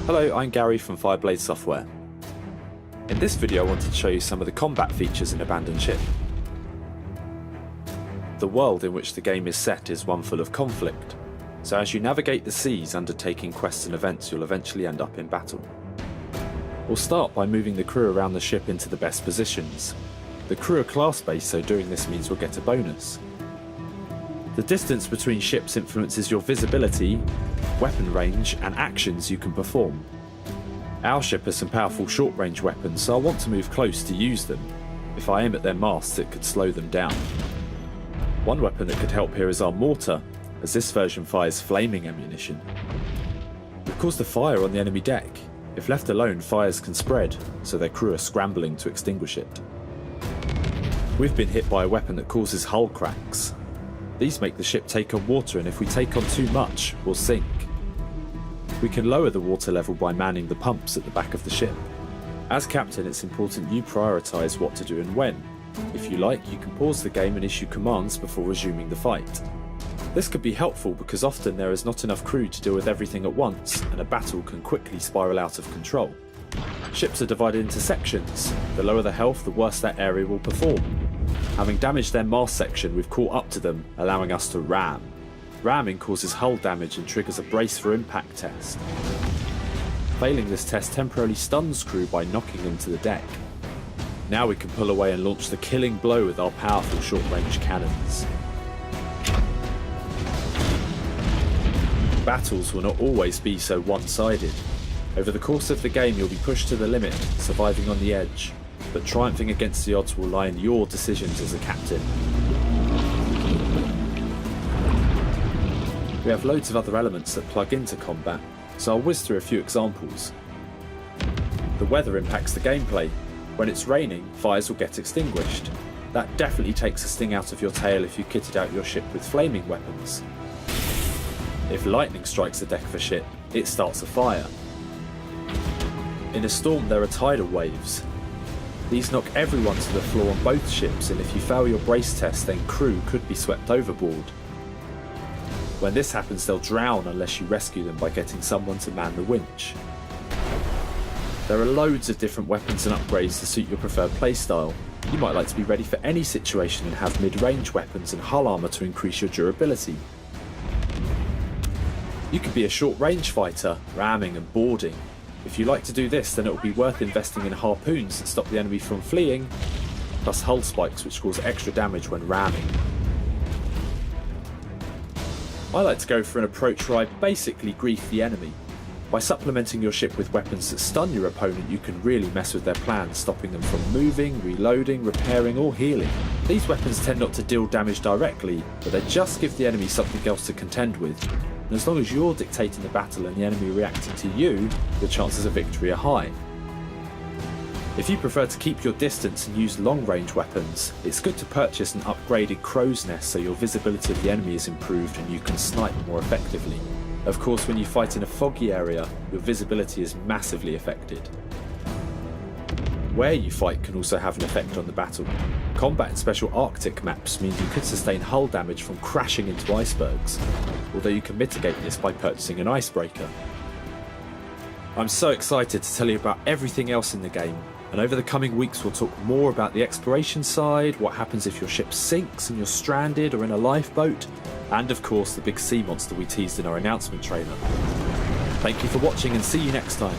Hello, I'm Gary from Fireblade Software. In this video I wanted to show you some of the combat features in Abandoned Ship. The world in which the game is set is one full of conflict, so as you navigate the seas undertaking quests and events you'll eventually end up in battle. We'll start by moving the crew around the ship into the best positions. The crew are class-based, so doing this means we'll get a bonus. The distance between ships influences your visibility, weapon range and actions you can perform. Our ship has some powerful short-range weapons, so I want to move close to use them. If I aim at their masts, it could slow them down. One weapon that could help here is our mortar, as this version fires flaming ammunition. We've caused a fire on the enemy deck. If left alone, fires can spread, so their crew are scrambling to extinguish it. We've been hit by a weapon that causes hull cracks. These make the ship take on water, and if we take on too much, we'll sink. We can lower the water level by manning the pumps at the back of the ship. As captain, it's important you prioritise what to do and when. If you like, you can pause the game and issue commands before resuming the fight. This could be helpful because often there is not enough crew to deal with everything at once, and a battle can quickly spiral out of control. Ships are divided into sections. The lower the health, the worse that area will perform. Having damaged their mast section, we've caught up to them, allowing us to ram. Ramming causes hull damage and triggers a brace for impact test. Failing this test temporarily stuns crew by knocking them to the deck. Now we can pull away and launch the killing blow with our powerful short-range cannons. Battles will not always be so one-sided. Over the course of the game you'll be pushed to the limit, surviving on the edge, but triumphing against the odds will lie in your decisions as a captain. We have loads of other elements that plug into combat, so I'll whiz through a few examples. The weather impacts the gameplay. When it's raining, fires will get extinguished. That definitely takes a sting out of your tail if you kitted out your ship with flaming weapons. If lightning strikes the deck of a ship, it starts a fire. In a storm there are tidal waves. These knock everyone to the floor on both ships, and if you fail your brace test then crew could be swept overboard. When this happens they'll drown unless you rescue them by getting someone to man the winch. There are loads of different weapons and upgrades to suit your preferred playstyle. You might like to be ready for any situation and have mid-range weapons and hull armour to increase your durability. You could be a short-range fighter, ramming and boarding. If you like to do this, then it will be worth investing in harpoons that stop the enemy from fleeing, plus hull spikes which cause extra damage when ramming. I like to go for an approach where I basically grief the enemy. By supplementing your ship with weapons that stun your opponent, you can really mess with their plans, stopping them from moving, reloading, repairing or healing. These weapons tend not to deal damage directly, but they just give the enemy something else to contend with. And as long as you're dictating the battle and the enemy reacting to you, your chances of victory are high. If you prefer to keep your distance and use long-range weapons, it's good to purchase an upgraded crow's nest so your visibility of the enemy is improved and you can snipe more effectively. Of course, when you fight in a foggy area, your visibility is massively affected. Where you fight can also have an effect on the battle. Combat in special Arctic maps means you could sustain hull damage from crashing into icebergs, although you can mitigate this by purchasing an icebreaker. I'm so excited to tell you about everything else in the game, and over the coming weeks we'll talk more about the exploration side, what happens if your ship sinks and you're stranded or in a lifeboat, and of course the big sea monster we teased in our announcement trailer. Thank you for watching and see you next time.